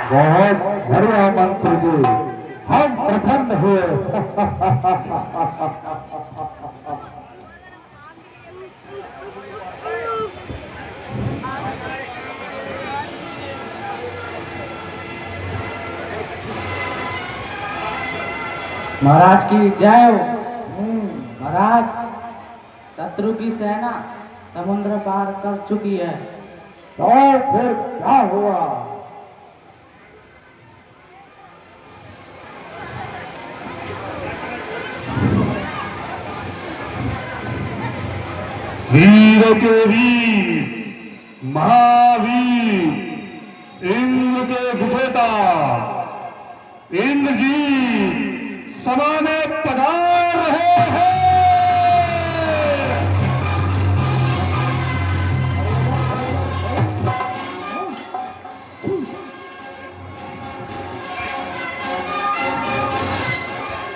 बहुत बढ़िया मंत्री जी, हम प्रसन्न हुए। महाराज की जय हो। महाराज, शत्रु की सेना समुद्र पार कर चुकी है। तो फिर क्या हुआ? वीर के वीर, महावीर, इंद्र के विजेता इंद्र जी समाने पधार रहे हैं।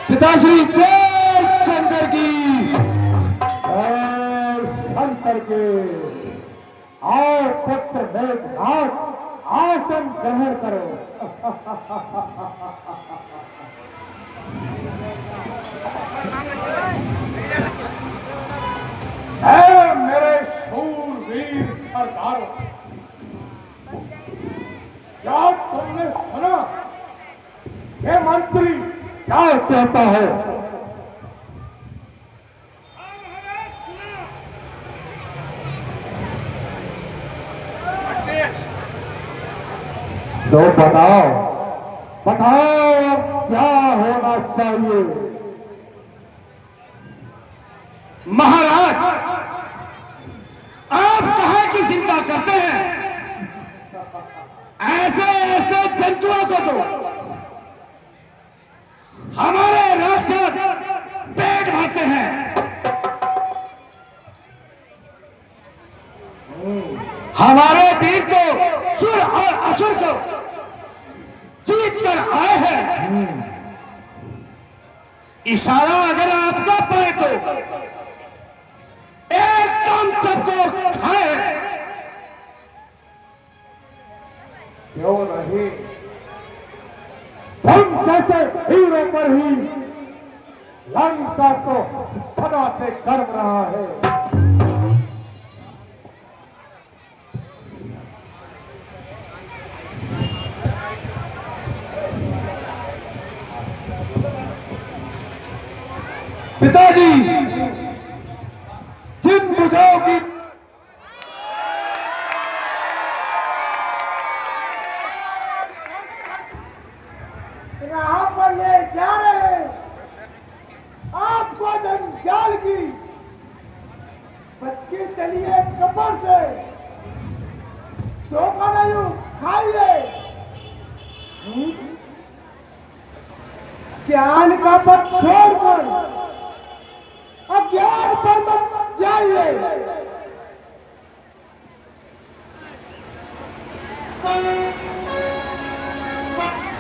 पिताश्री जय शंकर की, जय शंकर के। आओ पुत्र मेघनाथ, आसन ग्रहण करो। ऐ मेरे शूरवीर सरदारों, क्या तुमने सुना? ये मंत्री क्या कहता है? तो बताओ बताओ, क्या होना चाहिए? महाराज, आप कहाँ की चिंता करते हैं? ऐसे ऐसे जंतुओं को तो हमारे राक्षस पेट भरते हैं। हमारे वीर तो सुर और असुर को जीत कर आए हैं। इशारा अगर आपका पाए तो एकदम सबको खाए। क्यों नहीं? हम जैसे हीरो पर ही लंका को सदा से गर्व रहा है। पिताजी, जिन भुजाओं की यहाँ पर ले जा रहे हैं आपको जंजाल की। बच के चलिए कब्र से, धोखा नहीं खाइए। ज्ञान का पथ छोड़कर अज्ञान पर मत जाइए।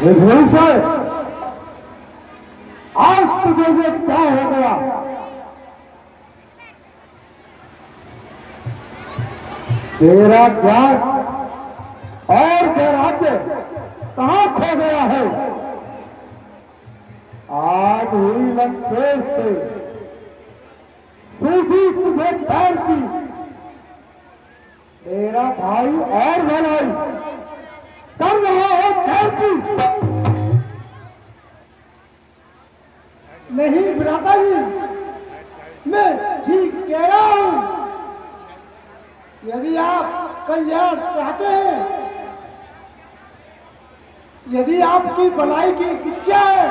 विभूषण, आज तुझे ये क्या हो गया? तेरा ज्ञान और वैराग्य कहाँ खो गया है? आज हुई लंकेश से सूझी तुझे पैर की। तेरा भाई और भलाई कर रहा है पैर की। नहीं भ्राता जी, मैं ठीक कह रहा हूं। यदि आप कल्याण चाहते हैं, यदि आपकी भलाई की इच्छा है,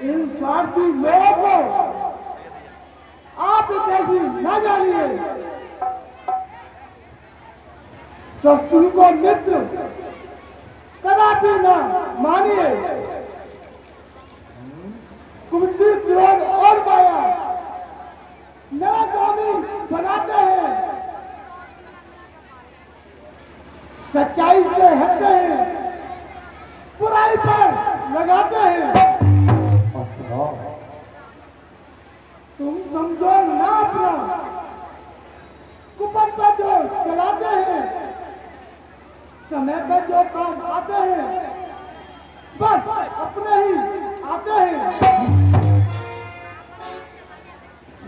इन स्वार्थी लोगों को आप कैसी न जानिए। शत्रु को मित्र कदापि न मानिए। कुंती, क्रोध और माया नाकामी बनाते हैं, सच्चाई से हटते हैं, बुराई पर लगाते हैं। तुम समझो ना अपना कुपन पर जो चलाते हैं, समय पे जो काम आते हैं बस अपने ही आते हैं।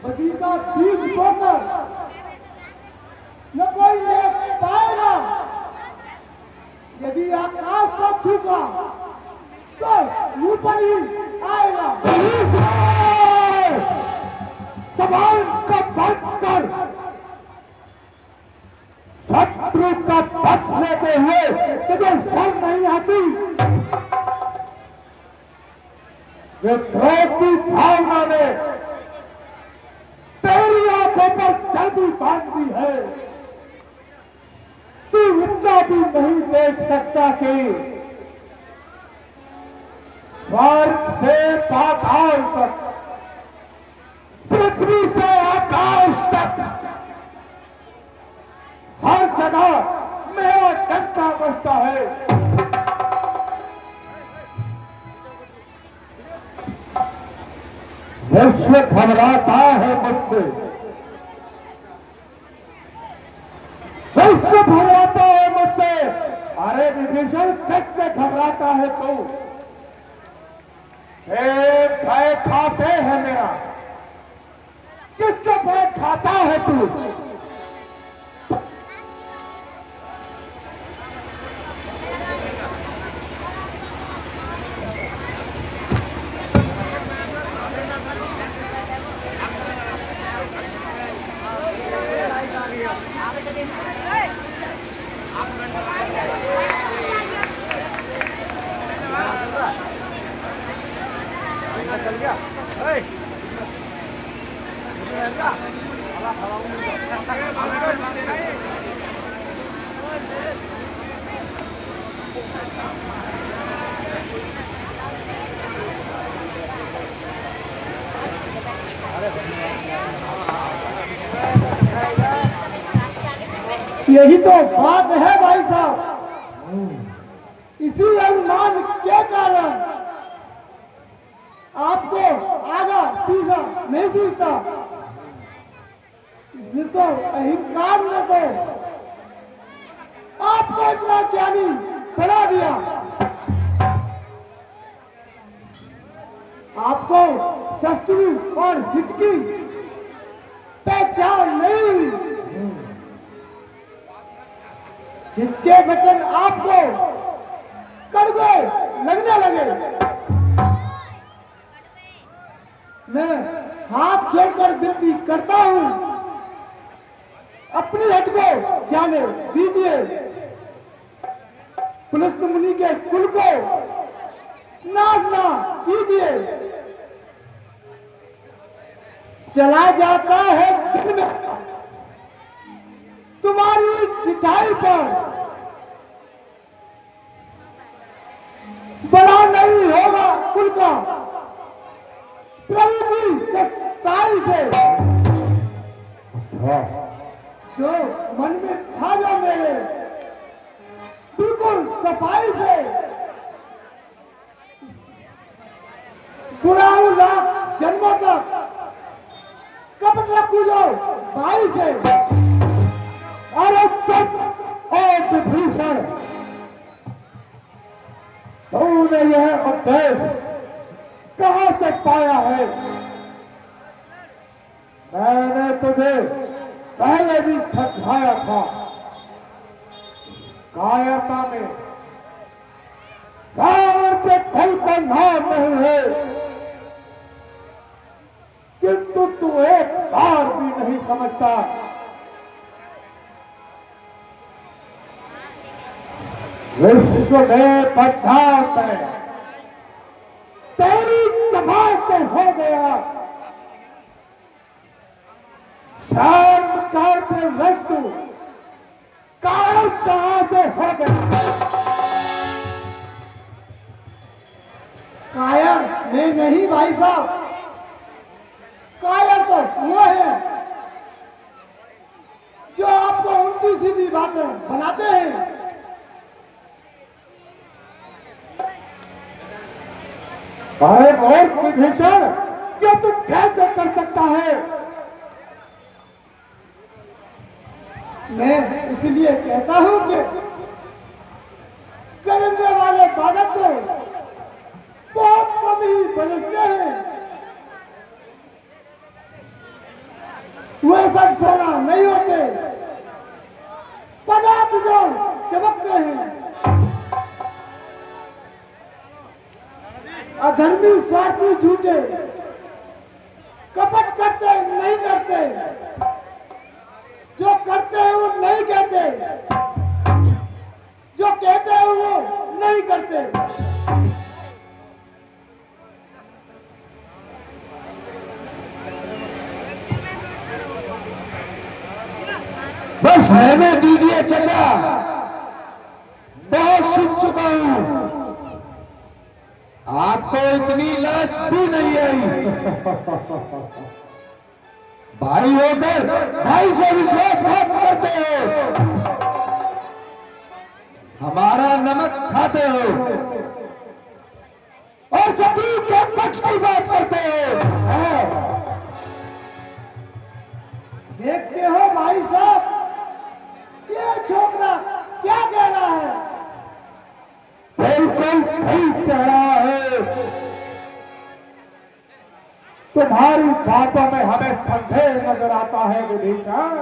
बदी का बीज बोकर न कोई ले पाएगा। यदि आकाश पर थूका तो ऊपर ही आएगा। जबान का बंद कर, शत्रु का पक्ष लेते हुए तुझे शर्म नहीं आती? विद्रोह की भावना ने तेरी आंखों पर चर्बी बांध दी है। तू इतना भी नहीं देख सकता कि स्वर्ग से पाताल तक, पृथ्वी से आकाश तक, हर जगह मेरा डंका बजता है। विश्व घबराता है मुझसे, विश्व घबराता है मुझसे। अरे विभीषण, कैसे घबराता है तू? भय खाते है मेरा, किससे भय खाता है तू? यही तो बात है भाई साहब। इसी अनुमान के कारण आपको आगा पीछा नहीं सूझता। फिर तो अहंकार ने तो आपको इतना ज्ञानी बना दिया। आपको शत्रु और हित की पहचान नहीं। हित के वचन आपको कड़वे लगने लगे। मैं हाथ जोड़कर विनती करता हूं, अपनी हट को जाने दीजिए। पुलिस मुनि के कुल को नाश ना कीजिए। चला जाता है दिन में तुम्हारी पिटाई पर, बड़ा नहीं होगा कुल का प्रभु की सच्चाई से। जो मन में था जो मेरे, बिल्कुल सफाई से बुरा लाख जन्मों तक कपट रखू जो भाई से। अरे चुप और विभीषण, तूने यह उपदेश कहां से पाया है? मैंने तुझे पहले भी समझाया था। कायरता में रावण के फल का नाम नहीं है, किंतु तू एक बार भी नहीं समझता। विश्व में पदार्थ है, तेरी जबान से हो गया। शर्म करते वस्तु काल कहां से हो गया? कायर मैं नहीं भाई साहब, कायर तो वो है जो आपको उल्टी सीधी बातें बनाते हैं। अरे और विभीषण, क्या तू कैसे कर सकता है? मैं इसलिए कहता हूं कि अधर्मी स्वार्थी झूठे कपट करते नहीं करते, जो करते हैं वो नहीं कहते, जो कहते हैं वो नहीं करते। बस रहने दीजिए चचा, बहुत सुन चुका हूं। आपको इतनी लाज भी नहीं आई। भाई होकर भाई से विश्वासघात करते हो, हमारा नमक खाते हो और शत्रु के पक्ष की बात करते हो। देखते हो भाई साहब, ये छोकरा क्या कह रहा है? बिल्कुल ठीक कह रहा है। तुम्हारी बातों में हमें संदेह नजर आता है विभीषण।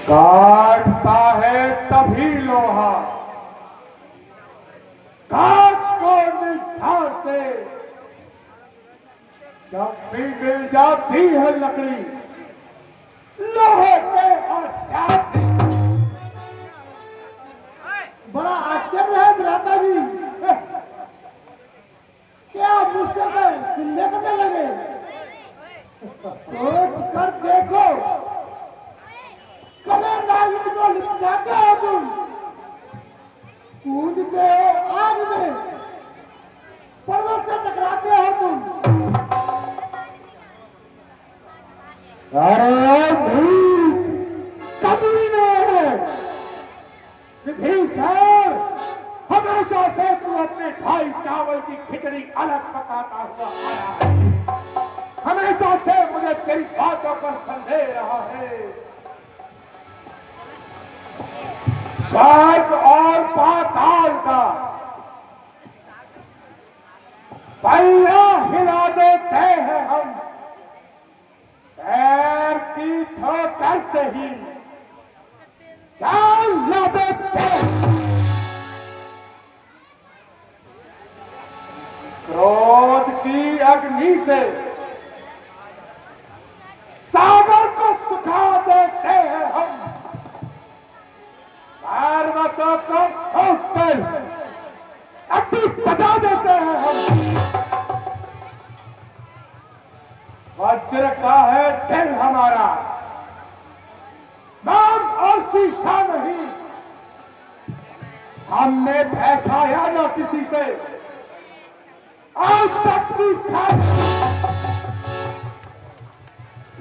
काटता है तभी लोहा, काट को निठार से जब भी मिल जाती है लकड़ी लोहे के हथियार से। बड़ा आश्चर्य है भ्राता जी, क्या मुझसे सिंधे करने लगे? सोच कर देखो, कले नागिन को लिपटाते हो तुम, कूदते हो आग में, पर्वत से टकराते हो तुम। अरे कभी नहीं विभीषण, हमेशा से तू अपने भाई चावल की खिचड़ी अलग पकाता हुआ आया है। हमेशा से मुझे तेरी बातों पर संदेह रहा है। स्वर्ग और पाताल का पहिया हिला देते हैं हम, पैर की ठोकर से ही जान ला देते। क्रोध की अग्नि से सागर को सुखा देते हैं हम, पर्वतों को ठोक कर अग्नि बजा देते हैं हम। वज्र का है दिल हमारा, नाम और शीशा नहीं। हमने भय खाया न किसी से, आज तक सीखा।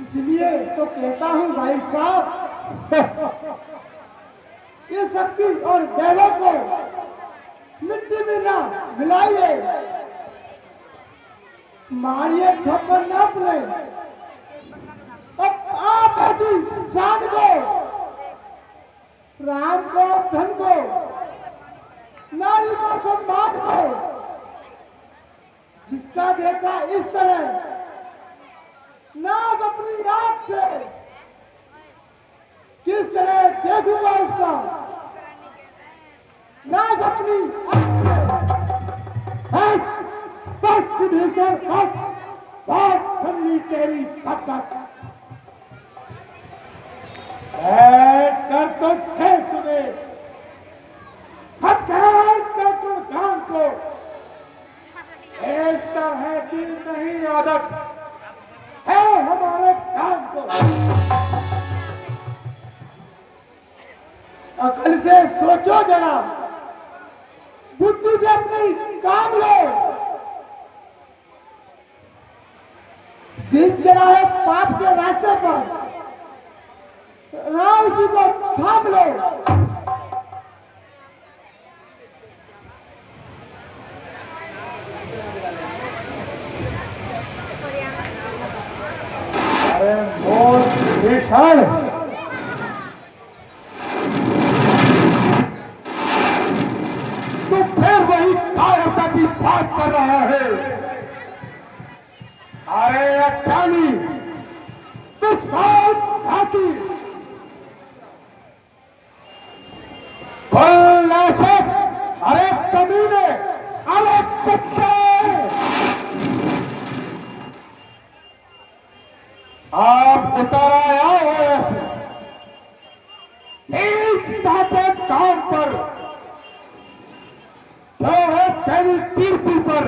इसलिए तो कहता हूं भाई साहब, ये शक्ति और वैभव को मिट्टी में ना मिलाइए, मारिए ठोकर ना पड़े। अब आप ऐसी शान को, राम को, धन को, नारी को, सम्मान को, जिसका देखा इस तरह नाज अपनी आंख से, किस तरह देखूंगा उसका नाज अपनी आंख से। बस विभीषण, बस बात सुन ली तेरी कब तक? कर तो छह सुने, हथियार कर तो जान को, इस तरह की नहीं आदत है हमारे काम को। अकल से सोचो जरा, बुद्धि से अपनी काम लो। दिन चला है पाप के रास्ते पर, राम जी को थाम लो। अरे मोर विभीषण, तू फिर वही कायरता की बात कर रहा है। अरे अज्ञानी, विश्वासघाती, आप उतर आया हो एक साथे काम पर जो है तेरी कीर्ति पर,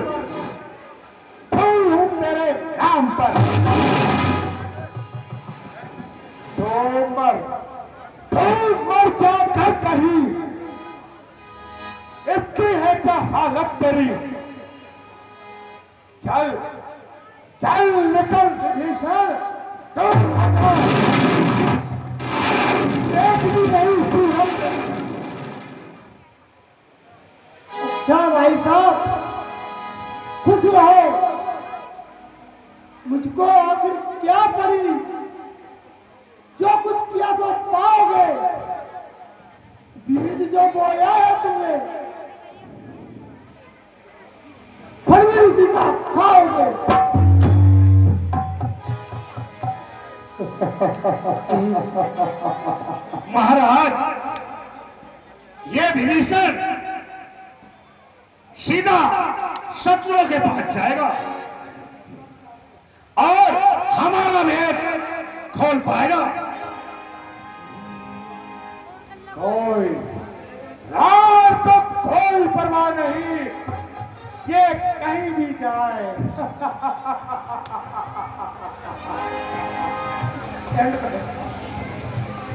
हूं तेरे नाम पर। तो मर जाकर कहीं, इसकी है क्या हालत तेरी। चल चल निकल विभीषण, एक भी नहीं सी हम। अच्छा भाई साहब, खुश रहो। मुझको आखिर क्या पड़ी, जो कुछ किया तो पाओगे। बीज जो बोया है तुमने, फल भी उसी का खाओगे। महाराज, ये विभीषण सीधा शत्रुओं के पास जाएगा और हमारा भेद खोल पाएगा। कोई रात को कोई परवाह नहीं, ये कहीं भी जाए।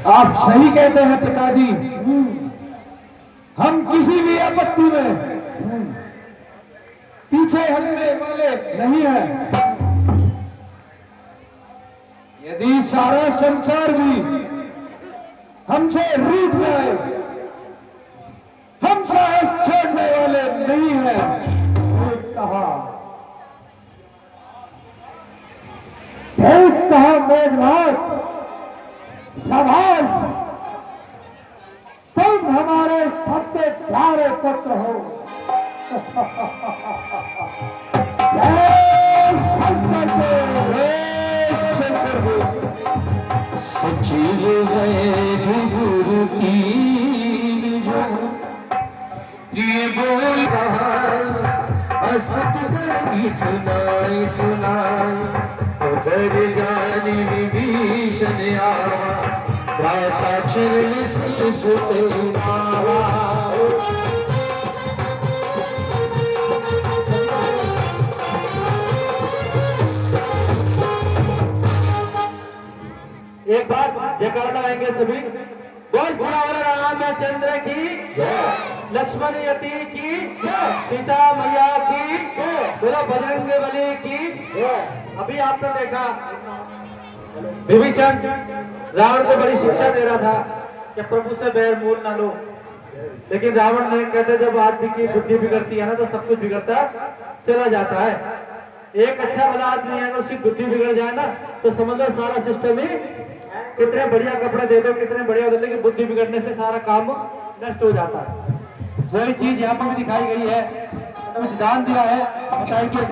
आप सही कहते हैं पिताजी। हम किसी भी आपत्ति में पीछे हटने वाले नहीं हैं। यदि सारा संसार भी हमसे रूठ जाए, हम साहस छोड़ने वाले नहीं हैं। कहा मेघराज, शाबाश, तुम हमारे सबसे प्यारे पुत्र हो। जय शंकर सचिव वैद गुरु तीन जो प्रिय बोल असत करी सुनाई सुनाई सर जानी विभीषण आवा प्राता चरण सुतेनावा। एक बार जयकार लगाएंगे सभी। बोल सियावर रामचंद्र की जय, लक्ष्मण यति की जय, सीता मैया की जय, बोलो बजरंग बली की जय। अभी आपने देखा विभीषण रावण को बड़ी शिक्षा दे रहा था कि प्रभु से बैर मूल ना लो, लेकिन रावण ने कहते जब आदमी की बुद्धि बिगड़ती है ना तो सब कुछ बिगड़ता चला जाता है। एक अच्छा भला आदमी है ना, उसकी बुद्धि बिगड़ जाए ना तो समझ लो सारा सिस्टम ही, कितने बढ़िया कपड़े दे दो, कितने बढ़िया दे, लेकिन बुद्धि बिगड़ने से सारा काम नष्ट हो जाता है। वही चीज यहाँ पर भी दिखाई गई है। कुछ दान दिया है, बताइए।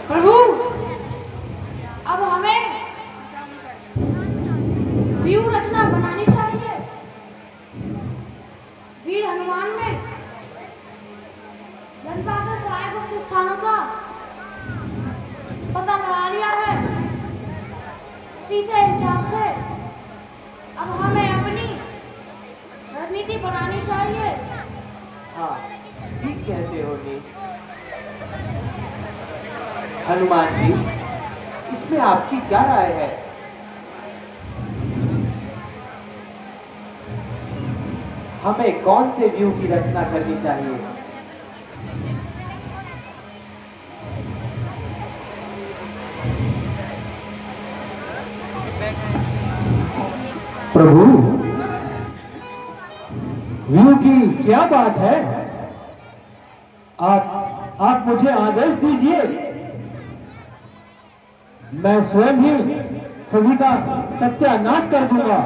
प्रभु, अब हमें व्यूह रचना बनानी चाहिए। वीर हनुमान में लंका के सारे गुप्त स्थानों का पता लगा लिया है। उसी के हिसाब से अब हमें अपनी रणनीति बनानी चाहिए। हाँ, ठीक कहते हो जी हनुमान जी, इसमें आपकी क्या राय है? हमें कौन से व्यू की रचना करनी चाहिए? प्रभु, व्यू की क्या बात है? आप मुझे आदेश दीजिए, मैं स्वयं ही सभी का सत्यानाश कर दूंगा।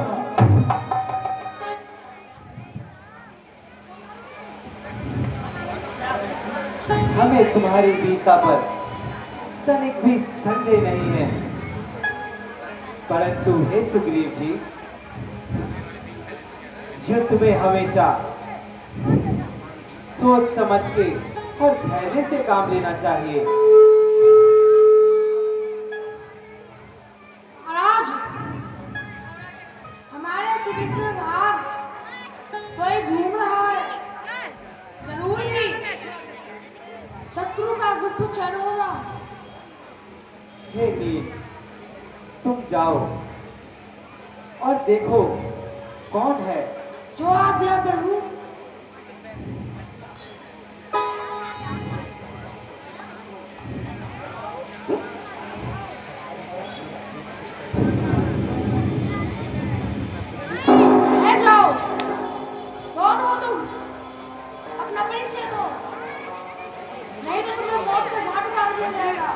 हमें तुम्हारी वीरता पर तनिक भी संदेह नहीं है, परंतु हे सुग्रीव जी, युद्ध में हमेशा सोच समझ के और धैर्य से काम लेना चाहिए। महाराज, हमारे शिविर के बाहर कोई घूम रहा है, जरूर ही शत्रु का गुप्तचर होगा। हे वीर, तुम जाओ और देखो कौन है। जो आज्ञा प्रभु। है जाओ, कौन हो तुम? अपना परिचय दो, नहीं तो तुम्हें मौत के घाट उतार दिया जाएगा।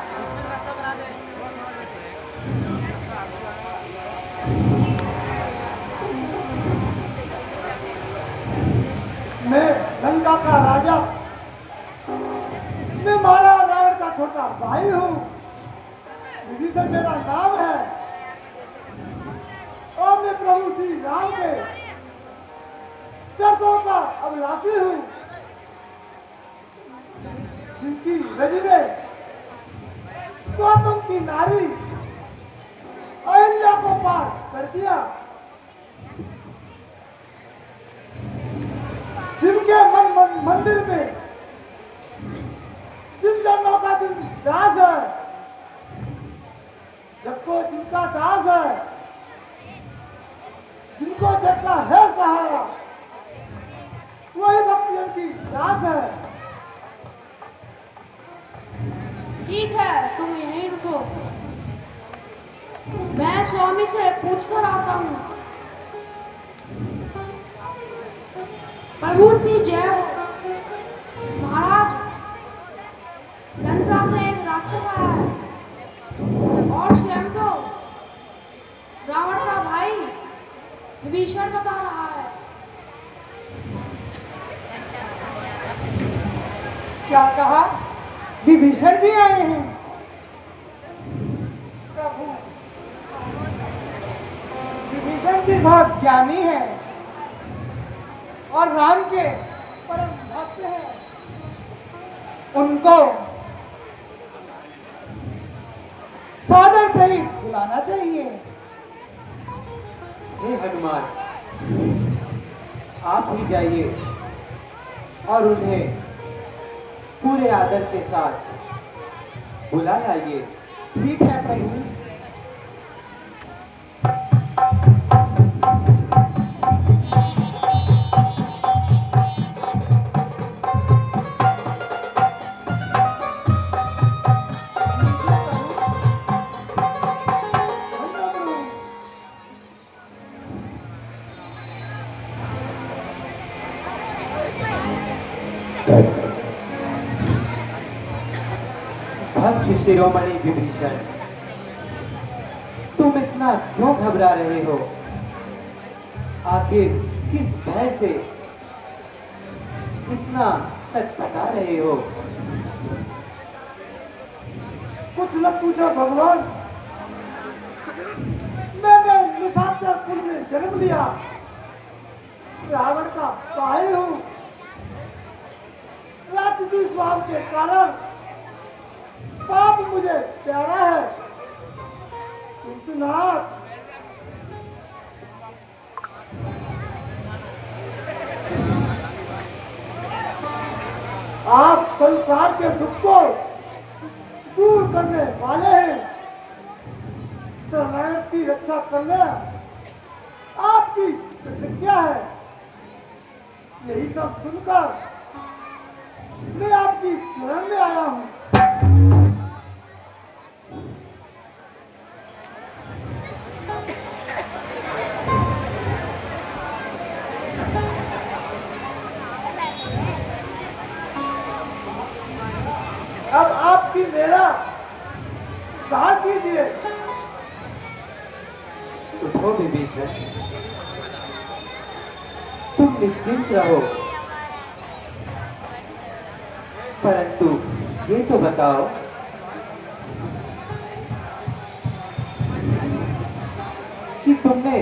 मैं लंका का राजा, मैं महाराज का छोटा भाई हूँ। विभीषण मेरा नाम है और मैं प्रभु श्री राम के चरणों का अभिलाषी हूँ, जिनकी रजने गौतम की नारी अहिल्या को पार कर दिया। शिव के मंदिर में जिन जनों का दिन दास है, सबको जिनका दास है, जिनको जगता है सहारा, वही भक्तियों की दास है। ठीक है, तुम यहीं रुको, मैं स्वामी से पूछकर आता हूँ। प्रभु की जय हो। महाराज, लंका से एक राक्षस आया है और स्वयं को रावण का भाई विभीषण बता रहा है। क्या कहा? विभीषण जी आए हैं? प्रभु, विभीषण जी बहुत ज्ञानी है और राम के परम भक्त हैं। उनको सादर सहित बुलाना चाहिए। हे हनुमान, आप ही जाइए और उन्हें पूरे आदर के साथ बुला लाइए। ठीक है प्रभु। भक्त शिरोमणि विभीषण, तुम इतना क्यों घबरा रहे हो? आखिर किस भय से इतना सटपटा रहे हो? कुछ न पूछो भगवान, मैंने निशाचर कुल में जन्म लिया, रावण का भाई हूँ। राक्षसी स्वभाव के कारण पाप मुझे प्यारा है, किंतु नाथ, आप संसार के दुख को दूर करने वाले हैं। शरणागत की रक्षा करना आपकी प्रतिज्ञा है। यही सब सुनकर मैं आपकी शरण में आया हूँ। अब आपकी मेरा उद्धार कीजिए। उठो विभीषण, तुम निश्चिंत रहो। परंतु ये तो बताओ कि तुमने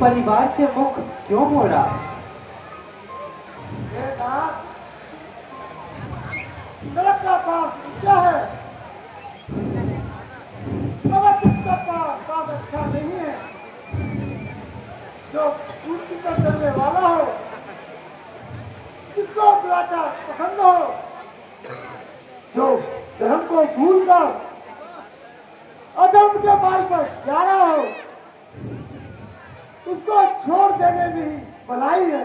परिवार से मुख क्यों मोड़ा? हे नाथ, नरक का पास क्या है, मगर तुमका पास अच्छा नहीं है। जो उल्टी पर चलने वाला हो, जिसको दुराचार पसंद हो, जो धर्म को भूलकर अधर्म के मार्ग पर जा रहा हो, उसको छोड़ देने में भलाई है।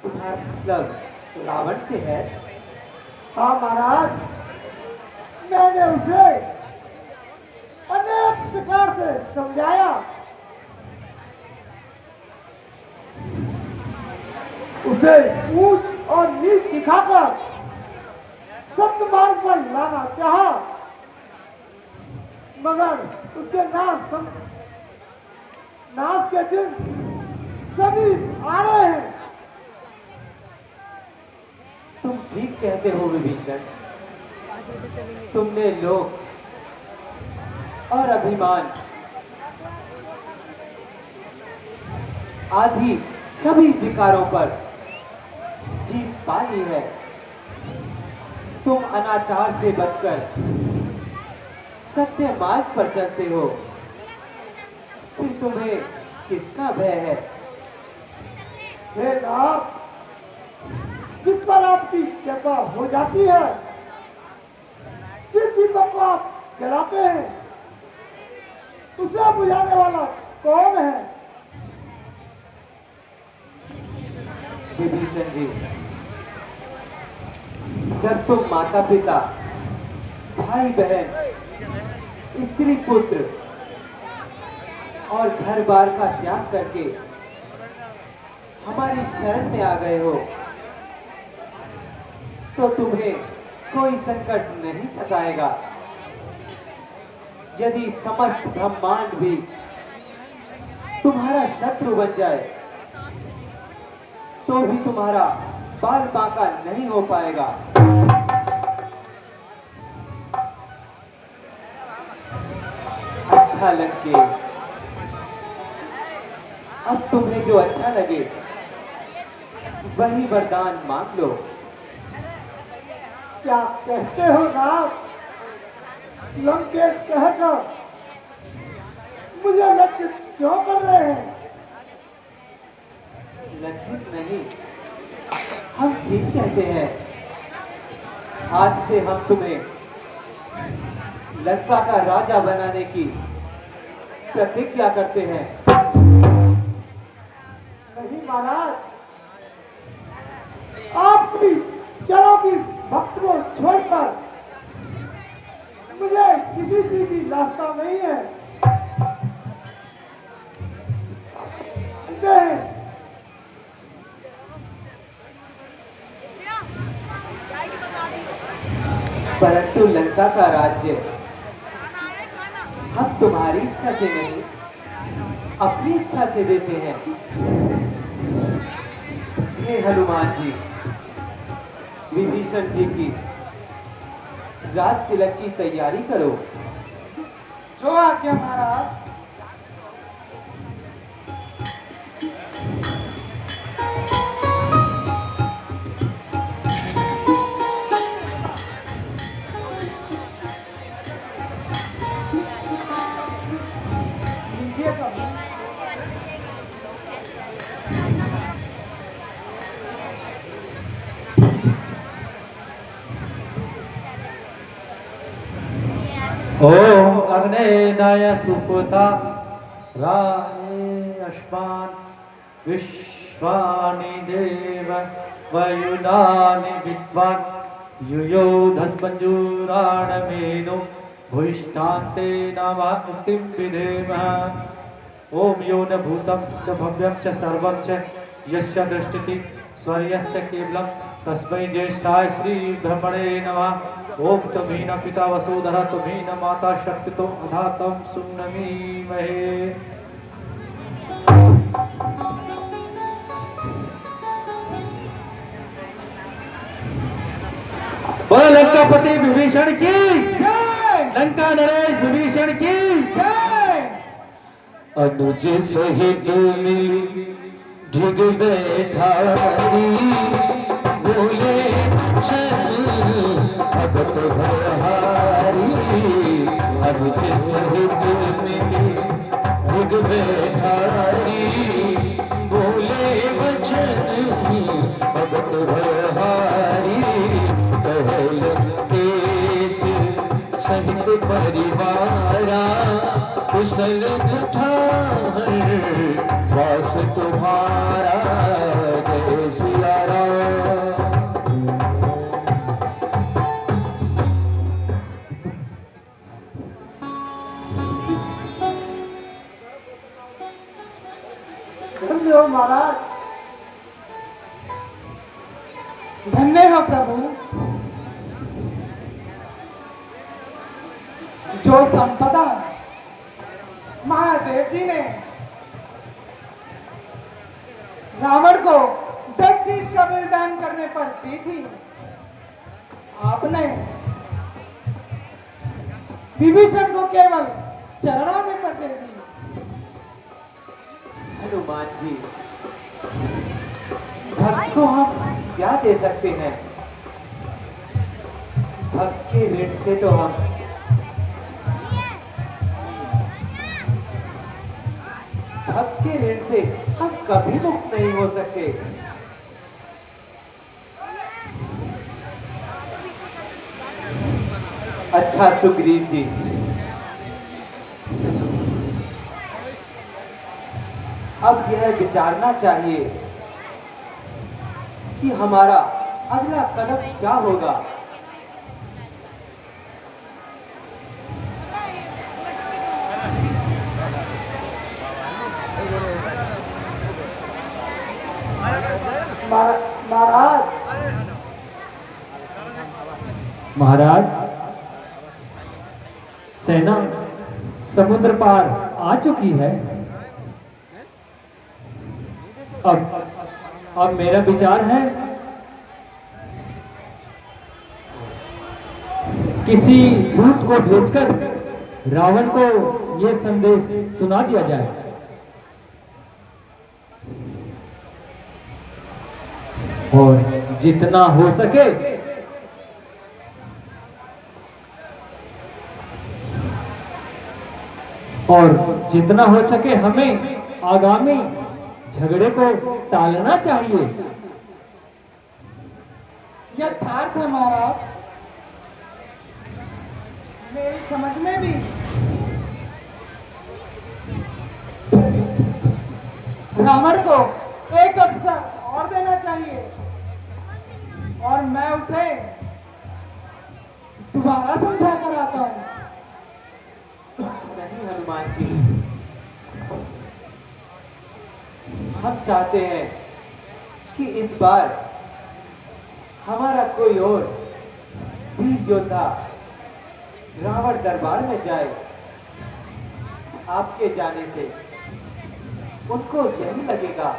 तुम्हारा मतलब रावण से है? हाँ महाराज, मैंने उसे अनेक प्रकार से समझाया, उसे ऊंच और नीच दिखाकर सत्य मार्ग पर लाना चाहा, मगर उसके नाश के दिन सभी आ रहे हैं। तुम ठीक कहते हो विभीषण। तुमने लोभ और अभिमान आदि सभी विकारों पर जीत पा ली है। तुम अनाचार से बचकर सत्य मार्ग पर चलते हो, फिर तुम्हें किसका भय है? हे नाथ, जिस पर आपकी कृपा हो जाती है, जिस दीपक को आप जलाते हैं, उसे बुझाने वाला कौन है? विभीषण जी, जब तुम माता पिता, भाई बहन, स्त्री पुत्र और घर बार का त्याग करके हमारी शरण में आ गए हो, तो तुम्हें कोई संकट नहीं सताएगा। यदि समस्त ब्रह्मांड भी तुम्हारा शत्रु बन जाए, तो भी तुम्हारा बाल बांका नहीं हो पाएगा। अच्छा लंकेश, अब तुम्हें जो अच्छा लगे वही वरदान मांग लो। क्या कहते हो नाथ? लंकेश कहकर मुझे लज्जित क्यों कर रहे हैं? लज्जित नहीं, हम ठीक कहते हैं। आज से हम तुम्हें लंका का राजा बनाने की प्रतिज्ञा करते हैं। नहीं महाराज, आपकी चरों की भक्त को छोड़कर मुझे किसी चीज की लालसा नहीं है। परंतु लंका का राज्य हम तुम्हारी इच्छा से नहीं, अपनी इच्छा से देते हैं। हे हनुमान जी, विभीषण जी की राज तिलक की तैयारी करो। जो आज्ञा महाराज। ओम अग्नेनाय सुपुता राये अश्मान विश्वानि देव वयुनानि विद्वान् युयोधस्पञ्जूराणमेनो भूयिष्ठान्ते नामामुक्तिं विधेम। ओम यो न भूतं च भव्यं च सर्वं च यस्य दृष्टिति स्वर्यस्य केवलं तस्मै ज्येष्ठाय श्री ब्रह्मणे नमः। ओम तुमीन पिता वसुधरा तुमीन माता शक्ति तो अधातम सुनमीमहे। बोलो लंकापति विभीषण की जय लंका नरेश विभीषण की जय। अनुज सहित मिली ढिग बैठारी बोले भगत भरहारी। अनुज सहित मिली ढिग बैठारी बोले वचन भगत भरहारी। कहल देश सहित परिवारा कुशल कुठार वास तुम्हारा जय सिया राम। धन्य हो महाराज, धन्य हो प्रभु। जो संपदा महादेव जी ने रावण को 10 शीश का बलिदान करने पर दी थी, आपने विभीषण को केवल चरणों में पर दे दी। हनुमान जी, भक्त को हम क्या दे सकते हैं? भक्त के ऋण से तो हम भक्त के ऋण से हम कभी मुक्त नहीं हो सकते। अच्छा सुग्रीव जी, अब यह विचारना चाहिए कि हमारा अगला कदम क्या होगा। महाराज, महाराज, सेना समुद्र पार आ चुकी है। अब मेरा विचार है किसी दूत को भेजकर रावण को यह संदेश सुना दिया जाए। और जितना हो सके हमें आगामी झगड़े को टालना चाहिए। यथार्थ है महाराज, मेरी समझ में भी रावण को एक अवसर और देना चाहिए और मैं उसे दोबारा समझा कर आता हूं। नहीं हनुमान जी, हम चाहते हैं कि इस बार हमारा कोई और वीर योद्धा रावण दरबार में जाए। आपके जाने से उनको यही लगेगा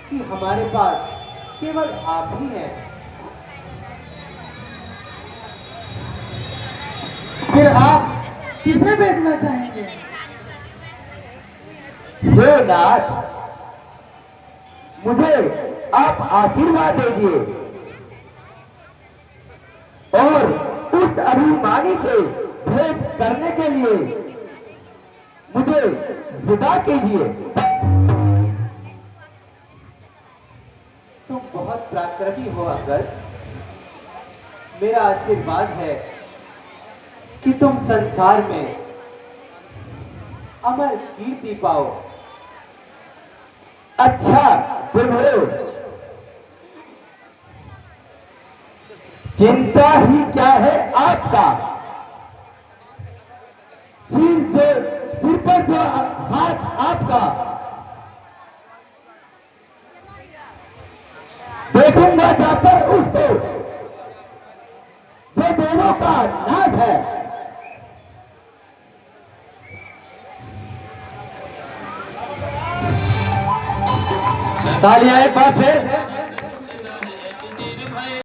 कि हमारे पास केवल आप ही हैं। फिर आप किसे भेजना चाहेंगे? हे नाथ, मुझे आप आशीर्वाद दीजिए और उस अभिमानी से भेंट करने के लिए मुझे विदा कीजिए। तुम बहुत पराक्रमी हो अंगद। मेरा आशीर्वाद है कि तुम संसार में अमर कीर्ति पाओ। अच्छा प्रभु, चिंता ही क्या है आपका? सिर पर जो हाथ आपका, देखूंगा जाकर उसको जो दोनों का नाश है। तालियां एक बार फिर।